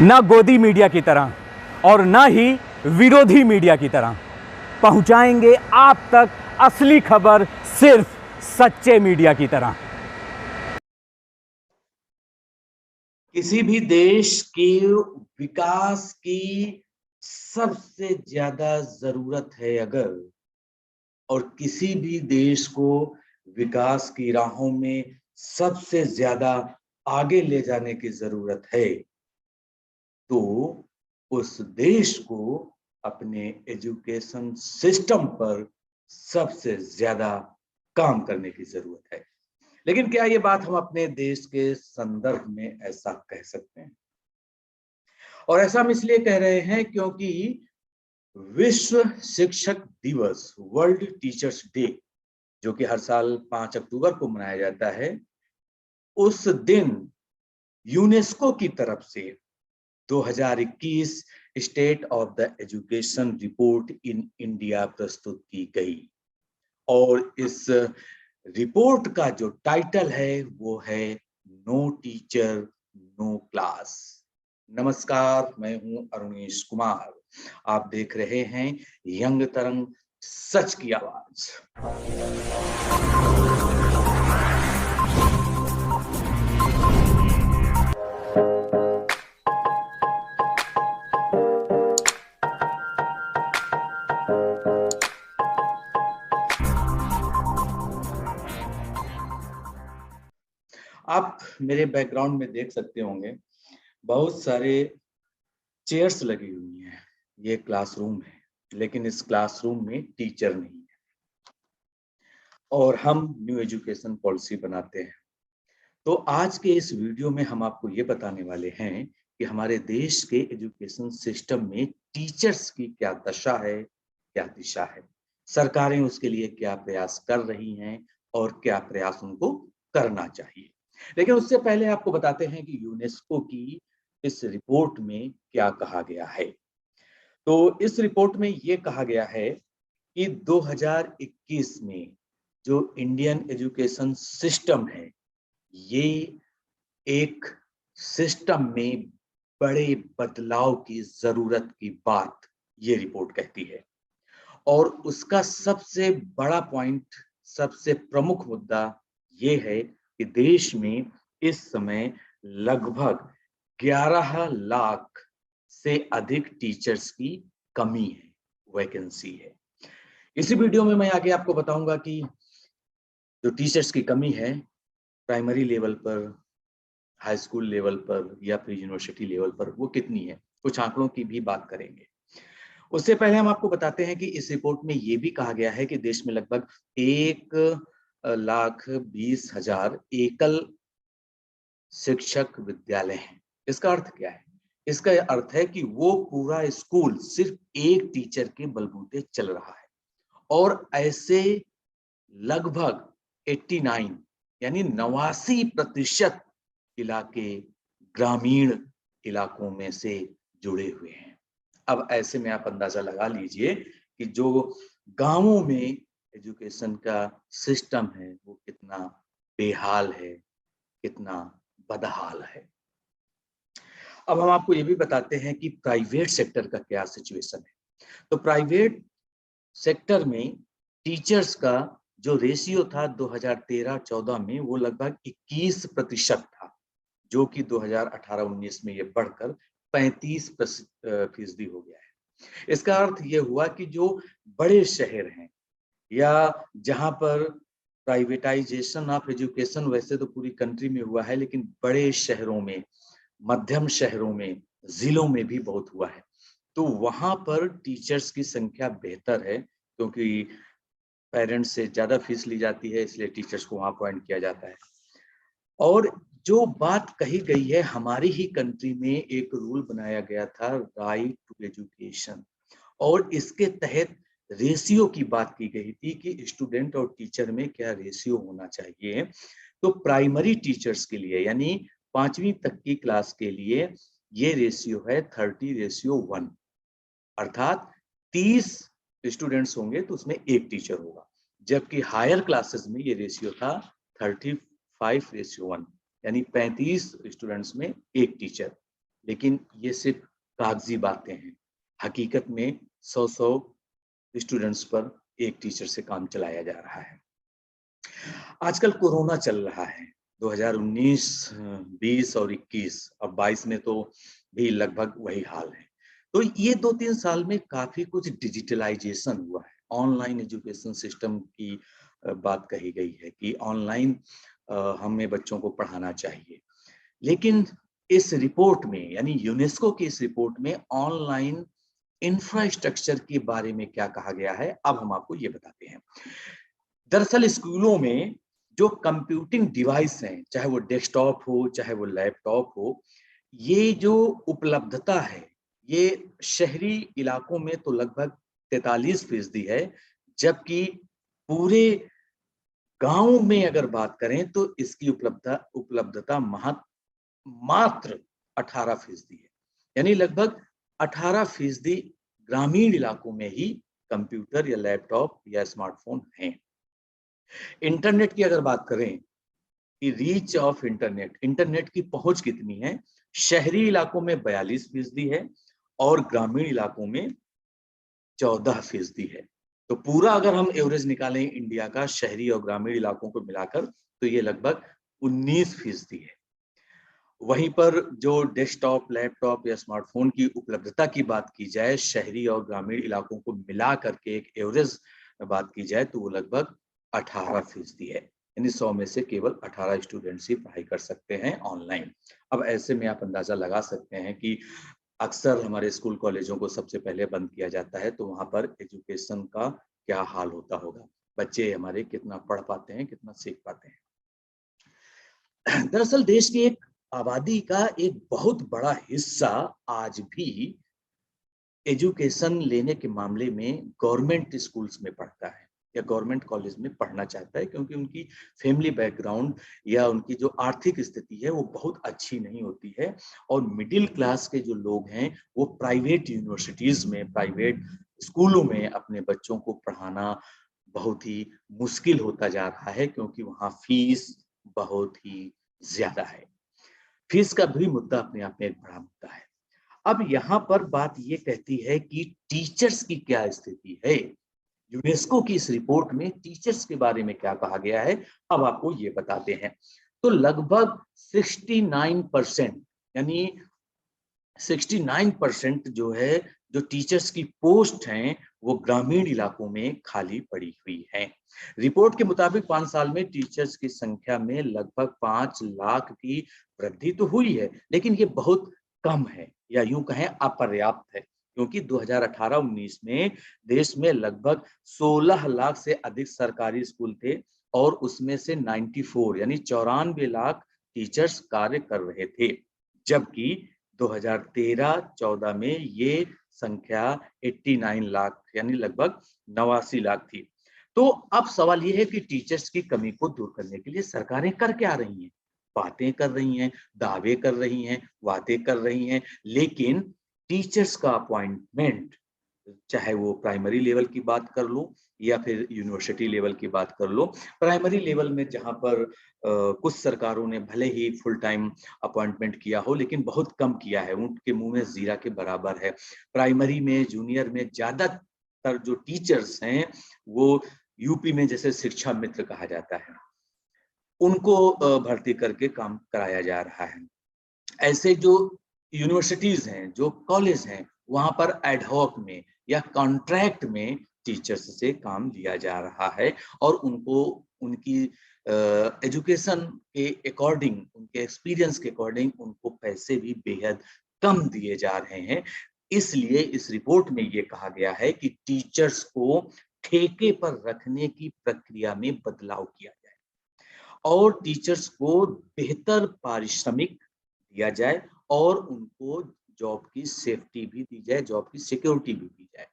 ना गोदी मीडिया की तरह और ना ही विरोधी मीडिया की तरह। पहुंचाएंगे आप तक असली खबर सिर्फ सच्चे मीडिया की तरह। किसी भी देश के विकास की सबसे ज्यादा जरूरत है अगर, और किसी भी देश को विकास की राहों में सबसे ज्यादा आगे ले जाने की जरूरत है, तो उस देश को अपने एजुकेशन सिस्टम पर सबसे ज्यादा काम करने की जरूरत है। लेकिन क्या ये बात हम अपने देश के संदर्भ में ऐसा कह सकते हैं? और ऐसा हम इसलिए कह रहे हैं क्योंकि विश्व शिक्षक दिवस, वर्ल्ड टीचर्स डे, जो कि हर साल 5 अक्टूबर को मनाया जाता है, उस दिन यूनेस्को की तरफ से 2021 state of the education report in India प्रस्तुत की गई। और इस रिपोर्ट का जो टाइटल है वो है नो टीचर नो क्लास। नमस्कार, मैं हूं अरुणेश कुमार। आप देख रहे हैं यंग तरंग, सच की आवाज। आप मेरे बैकग्राउंड में देख सकते होंगे बहुत सारे चेयर्स लगी हुई हैं। ये क्लासरूम है, लेकिन इस क्लासरूम में टीचर नहीं है। और हम न्यू एजुकेशन पॉलिसी बनाते हैं। तो आज के इस वीडियो में हम आपको ये बताने वाले हैं कि हमारे देश के एजुकेशन सिस्टम में टीचर्स की क्या दशा है, क्या दिशा है, सरकारें उसके लिए क्या प्रयास कर रही हैं और क्या प्रयास उनको करना चाहिए। लेकिन उससे पहले आपको बताते हैं कि यूनेस्को की इस रिपोर्ट में क्या कहा गया है। तो इस रिपोर्ट में ये कहा गया है कि 2021 में जो इंडियन एजुकेशन सिस्टम है, ये एक सिस्टम में बड़े बदलाव की जरूरत की बात ये रिपोर्ट कहती है। और उसका सबसे बड़ा पॉइंट, सबसे प्रमुख मुद्दा ये है कि देश में इस समय लगभग 11 लाख से अधिक टीचर्स की कमी है, वैकेंसी है। इसी वीडियो में मैं आगे आपको बताऊंगा कि जो टीचर्स की कमी है प्राइमरी लेवल पर, हाई स्कूल लेवल पर या फिर यूनिवर्सिटी लेवल पर, वो कितनी है। कुछ आंकड़ों की भी बात करेंगे। उससे पहले हम आपको बताते हैं कि इस रिपोर्ट में ये भी कहा गया है कि देश में लगभग 1,20,000 एकल शिक्षक विद्यालय हैं। इसका अर्थ क्या है? इसका अर्थ है कि वो पूरा स्कूल सिर्फ एक टीचर के बलबूते चल रहा है। और ऐसे लगभग 89 यानी 89% इलाके ग्रामीण इलाकों में से जुड़े हुए हैं। अब ऐसे में आप अंदाजा लगा लीजिए कि जो गांवों में एजुकेशन का सिस्टम है वो कितना बेहाल है, कितना बदहाल है। अब हम आपको ये भी बताते हैं कि प्राइवेट सेक्टर का क्या सिचुएशन है। तो प्राइवेट सेक्टर में टीचर्स का जो रेशियो था 2013-14 में वो लगभग 21% था, जो कि 2018-19 में ये बढ़कर 35% हो गया है। इसका अर्थ ये हुआ कि जो बड़े शहर हैं या जहां पर प्राइवेटाइजेशन ऑफ एजुकेशन वैसे तो पूरी कंट्री में हुआ है, लेकिन बड़े शहरों में, मध्यम शहरों में, जिलों में भी बहुत हुआ है। तो वहां पर टीचर्स की संख्या बेहतर है, क्योंकि पेरेंट्स से ज्यादा फीस ली जाती है, इसलिए टीचर्स को वहां अपॉइंट किया जाता है। और जो बात कही गई है, हमारी ही कंट्री में एक रूल बनाया गया था, राइट टू एजुकेशन, और इसके तहत रेशियो की बात की गई थी कि स्टूडेंट और टीचर में क्या रेशियो होना चाहिए। तो प्राइमरी टीचर्स के लिए यानी 5वीं तक की क्लास के लिए ये रेशियो है 30:1, अर्थात 30 स्टूडेंट्स होंगे तो उसमें एक टीचर होगा। जबकि हायर क्लासेस में ये रेशियो था 35:1, यानी 35 स्टूडेंट्स में एक टीचर। लेकिन ये सिर्फ कागजी बातें हैं। हकीकत में 100-100 स्टूडेंट्स पर एक टीचर से काम चलाया जा रहा है। आजकल कोरोना चल रहा है, 2019, 20 और 21, अब 22 में तो भी लगभग वही हाल है। तो ये 2-3 साल में काफ़ी कुछ डिजिटलाइज़ेशन हुआ है। ऑनलाइन एजुकेशन सिस्टम की बात कही गई है कि ऑनलाइन हमें बच्चों को पढ़ाना चाहिए। लेकिन इस रिपोर्ट में, यानी यूनेस्को की इस रिपोर्ट में ऑनलाइन इंफ्रास्ट्रक्चर के बारे में क्या कहा गया है, अब हम आपको ये बताते हैं। दरअसल स्कूलों में जो कंप्यूटिंग डिवाइस हैं, चाहे वो डेस्कटॉप हो, चाहे वो लैपटॉप हो, ये जो उपलब्धता है, ये शहरी इलाकों में तो लगभग 43% है, जबकि पूरे गाँव में अगर बात करें तो इसकी उपलब्धता मात्र 18% है। यानी लगभग 18% ग्रामीण इलाकों में ही कंप्यूटर या लैपटॉप या स्मार्टफ़ोन हैं। इंटरनेट की अगर बात करें कि रीच ऑफ इंटरनेट, इंटरनेट की पहुंच कितनी है, शहरी इलाकों में 42% है और ग्रामीण इलाकों में 14% है। तो पूरा अगर हम एवरेज निकालें इंडिया का शहरी और ग्रामीण इलाकों को मिलाकर, तो ये लगभग 19% है। वहीं पर जो डेस्कटॉप, लैपटॉप या स्मार्टफोन की उपलब्धता की बात की जाए, शहरी और ग्रामीण इलाकों को मिला करके एक एवरेज बात की जाए, तो वो लगभग 18% है। यानी 100 में से केवल 18 स्टूडेंट्स ही पढ़ाई कर सकते हैं ऑनलाइन। अब ऐसे में आप अंदाजा लगा सकते हैं कि अक्सर हमारे स्कूल कॉलेजों को सबसे पहले बंद किया जाता है, तो वहाँ पर एजुकेशन का क्या हाल होता होगा? बच्चे हमारे कितना पढ़ पाते हैं, कितना सीख पाते हैं? दरअसल देश की एक आबादी का एक बहुत बड़ा हिस्सा आज भी एजुकेशन लेने के मामले में गवर्नमेंट स्कूल्स में पढ़ता है या गवर्नमेंट कॉलेज में पढ़ना चाहता है, क्योंकि उनकी फैमिली बैकग्राउंड या उनकी जो आर्थिक स्थिति है वो बहुत अच्छी नहीं होती है। और मिडिल क्लास के जो लोग हैं वो प्राइवेट यूनिवर्सिटीज में, प्राइवेट स्कूलों में अपने बच्चों को पढ़ाना बहुत ही मुश्किल होता जा रहा है, क्योंकि वहाँ फीस बहुत ही ज्यादा है। फीस का भी मुद्दा अपने आप में एक बड़ा मुद्दा है। अब यहाँ पर बात ये कहती है कि टीचर्स की क्या स्थिति है। यूनेस्को की इस रिपोर्ट में टीचर्स के बारे में क्या कहा गया है, अब आपको ये बताते हैं। तो लगभग 69%, यानी 69% जो है, जो टीचर्स की पोस्ट हैं, वो ग्रामीण इलाकों में खाली पड़ी हुई हैं। रिपोर्ट के मुताबिक 5 साल में टीचर्स की संख्या में लगभग 5 लाख की वृद्धि तो हुई है, लेकिन ये बहुत कम है या यूं कहें अपर्याप्त है, क्योंकि 2018-19 में देश में लगभग 16 लाख से अधिक सरकारी स्कूल थे और उसमें से 94 यानी 94 लाख टीचर्स कार्य कर रहे थे, जबकि 2013-14 में ये संख्या 89 लाख यानी लगभग 89 लाख थी। तो अब सवाल ये है कि टीचर्स की कमी को दूर करने के लिए सरकारें कर क्या रही हैं? बातें कर रही हैं, दावे कर रही हैं, वादे कर रही हैं, लेकिन टीचर्स का अपॉइंटमेंट, चाहे वो प्राइमरी लेवल की बात कर लो या फिर यूनिवर्सिटी लेवल की बात कर लो। प्राइमरी लेवल में जहाँ पर कुछ सरकारों ने भले ही फुल टाइम अपॉइंटमेंट किया हो, लेकिन बहुत कम किया है, उनके मुंह में जीरा के बराबर है। प्राइमरी में, जूनियर में ज्यादातर जो टीचर्स हैं वो यूपी में जैसे शिक्षा मित्र कहा जाता है, उनको भर्ती करके काम कराया जा रहा है। ऐसे जो यूनिवर्सिटीज हैं, जो कॉलेज हैं, वहां पर एडहॉक में या कॉन्ट्रैक्ट में टीचर्स से काम लिया जा रहा है और उनको उनकी एजुकेशन के अकॉर्डिंग, उनके एक्सपीरियंस के अकॉर्डिंग उनको पैसे भी बेहद कम दिए जा रहे हैं। इसलिए इस रिपोर्ट में ये कहा गया है कि टीचर्स को ठेके पर रखने की प्रक्रिया में बदलाव किया जाए और टीचर्स को बेहतर पारिश्रमिक दिया जाए और उनको जॉब की सेफ्टी भी दी जाए, जॉब की सिक्योरिटी भी दी जाए।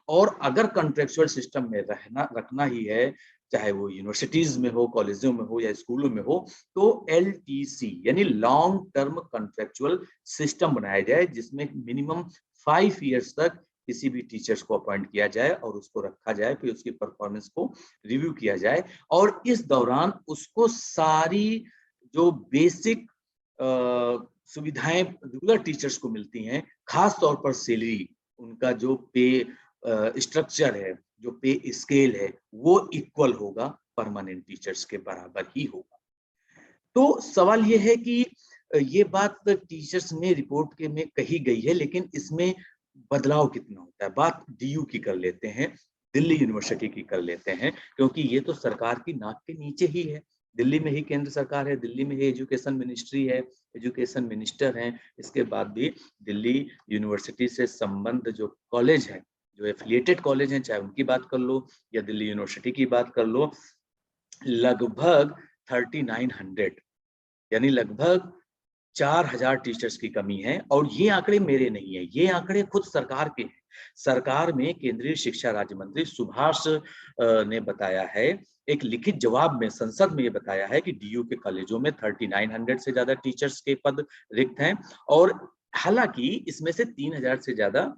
और अगर कॉन्ट्रेक्चुअल सिस्टम में रखना ही है, चाहे वो यूनिवर्सिटीज में हो, कॉलेजों में हो या स्कूलों में हो, तो LTC यानी लॉन्ग टर्म कॉन्ट्रेक्चुअल सिस्टम बनाया जाए, जिसमें मिनिमम 5 इयर्स तक किसी भी टीचर्स को अपॉइंट किया जाए और उसको रखा जाए, फिर उसकी परफॉर्मेंस को रिव्यू किया जाए और इस दौरान उसको सारी जो बेसिक सुविधाएं रेगुलर टीचर्स को मिलती हैं, खास तौर पर सैलरी, उनका जो पे स्ट्रक्चर है, जो पे स्केल है, वो इक्वल होगा, परमानेंट टीचर्स के बराबर ही होगा। तो सवाल ये है कि ये बात टीचर्स में रिपोर्ट के में कही गई है, लेकिन इसमें बदलाव कितना होता है। बात डीयू की कर लेते हैं, दिल्ली यूनिवर्सिटी की कर लेते हैं, क्योंकि ये तो सरकार की नाक के नीचे ही है। दिल्ली में ही केंद्र सरकार है, दिल्ली में ही एजुकेशन मिनिस्ट्री है, एजुकेशन मिनिस्टर हैं। इसके बाद भी दिल्ली यूनिवर्सिटी से संबंध जो कॉलेज है, जो एफिलिएटेड कॉलेज हैं, चाहे उनकी बात कर लो या दिल्ली यूनिवर्सिटी की बात कर लो, लगभग 3900 यानी लगभग 4000 टीचर्स की कमी है। और ये आंकड़े मेरे नहीं है, ये आंकड़े खुद सरकार के हैं। सरकार में केंद्रीय शिक्षा राज्य मंत्री सुभाष ने बताया है, एक लिखित जवाब में संसद में ये बताया है कि डीयू के कॉलेजों में 3900 से ज्यादा टीचर्स के पद रिक्त हैं, और हालांकि इसमें से 3000 से ज्यादा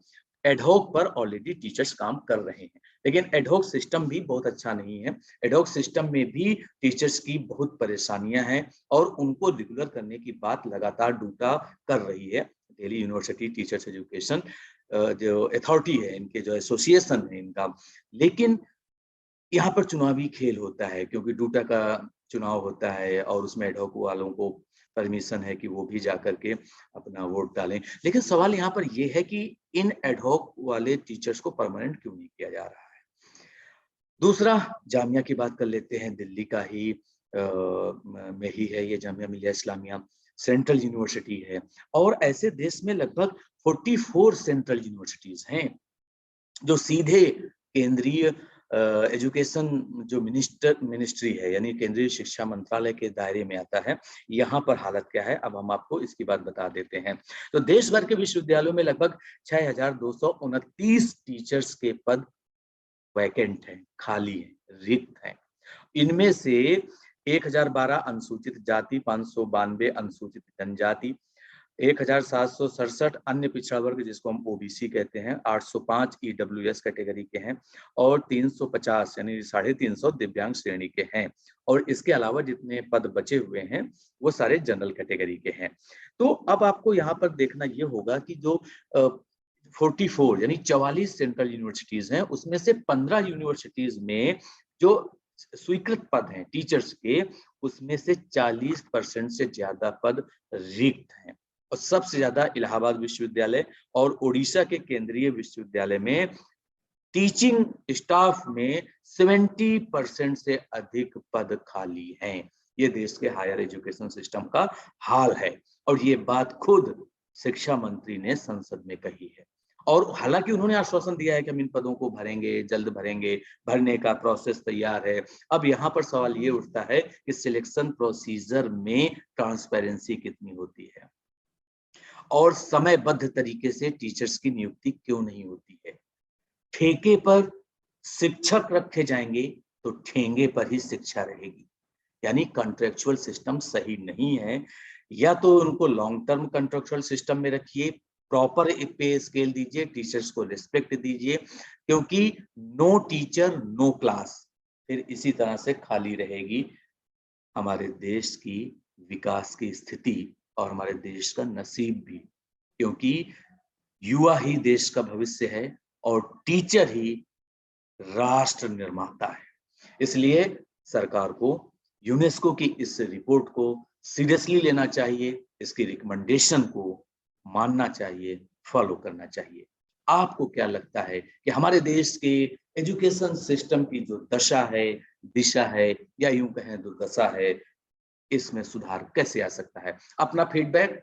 एडहॉक पर ऑलरेडी टीचर्स काम कर रहे हैं। लेकिन एडहॉक सिस्टम भी बहुत अच्छा नहीं है। एडहॉक सिस्टम में भी टीचर्स की बहुत परेशानियां हैं, और उनको रेगुलर करने की बात लगातार डूटा कर रही है दिल्ली यूनिवर्सिटी टीचर्स एजुकेशन जो अथॉरिटी है, इनके जो एसोसिएशन है इनका। लेकिन यहाँ पर चुनावी खेल होता है, क्योंकि डूटा का चुनाव होता है और उसमें एडहॉक वालों को परमिशन है कि वो भी जाकर के अपना वोट डालें। लेकिन सवाल यहाँ पर यह है कि इन एडहॉक वाले टीचर्स को परमानेंट क्यों नहीं किया जा रहा है। दूसरा, जामिया की बात कर लेते हैं। दिल्ली का ही में ही है ये जामिया मिलिया इस्लामिया, सेंट्रल यूनिवर्सिटी है, और ऐसे देश में लगभग 44 सेंट्रल यूनिवर्सिटीज हैं जो सीधे केंद्रीय एजुकेशन जो मिनिस्ट्री है, यानी केंद्रीय शिक्षा मंत्रालय के दायरे में आता है। यहाँ पर हालत क्या है, अब हम आपको इसकी बात बता देते हैं। तो देश भर के विश्वविद्यालयों में लगभग 6229 टीचर्स के पद वैकेंट हैं, खाली हैं, रिक्त हैं। इनमें से 1012 अनुसूचित जाति, 592 अनुसूचित जनजाति, 1767 अन्य पिछड़ा वर्ग जिसको हम ओबीसी कहते हैं, 805 ईडब्ल्यूएस कैटेगरी के हैं, और 350 यानी 350 दिव्यांग श्रेणी के हैं। और इसके अलावा जितने पद बचे हुए हैं वो सारे जनरल कैटेगरी के हैं। तो अब आपको यहाँ पर देखना ये होगा कि जो 44 यानी 44 सेंट्रल यूनिवर्सिटीज हैं, उसमें से 15 यूनिवर्सिटीज में जो स्वीकृत पद हैं टीचर्स के, उसमें से 40% से ज्यादा पद रिक्त हैं। और सबसे ज्यादा इलाहाबाद विश्वविद्यालय और उड़ीसा के केंद्रीय विश्वविद्यालय में टीचिंग स्टाफ में 70% से अधिक पद खाली हैं। ये देश के हायर एजुकेशन सिस्टम का हाल है, और ये बात खुद शिक्षा मंत्री ने संसद में कही है। और हालांकि उन्होंने आश्वासन दिया है कि हम इन पदों को भरेंगे, जल्द भरेंगे, भरने का प्रोसेस तैयार है। अब यहाँ पर सवाल ये उठता है कि सिलेक्शन प्रोसीजर में ट्रांसपेरेंसी कितनी होती है, और समयबद्ध तरीके से टीचर्स की नियुक्ति क्यों नहीं होती है। ठेके पर शिक्षक रखे जाएंगे तो ठेंगे पर ही शिक्षा रहेगी, यानी कॉन्ट्रेक्चुअल सिस्टम सही नहीं है। या तो उनको लॉन्ग टर्म कॉन्ट्रेक्चुअल सिस्टम में रखिए, प्रॉपर पे स्केल दीजिए, टीचर्स को रिस्पेक्ट दीजिए, क्योंकि नो टीचर नो क्लास फिर इसी तरह से खाली रहेगी हमारे देश की विकास की स्थिति और हमारे देश का नसीब भी, क्योंकि युवा ही देश का भविष्य है और टीचर ही राष्ट्र निर्माता है। इसलिए सरकार को यूनेस्को की इस रिपोर्ट को सीरियसली लेना चाहिए, इसकी रिकमेंडेशन को मानना चाहिए, फॉलो करना चाहिए। आपको क्या लगता है कि हमारे देश के एजुकेशन सिस्टम की जो दशा है, दिशा है, या यूं कहें दुर्दशा है, इसमें सुधार कैसे आ सकता है? अपना फीडबैक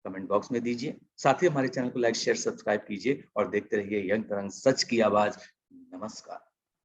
कमेंट बॉक्स में दीजिए। साथ ही हमारे चैनल को लाइक, शेयर, सब्सक्राइब कीजिए और देखते रहिए यंग तरंग, सच की आवाज। नमस्कार।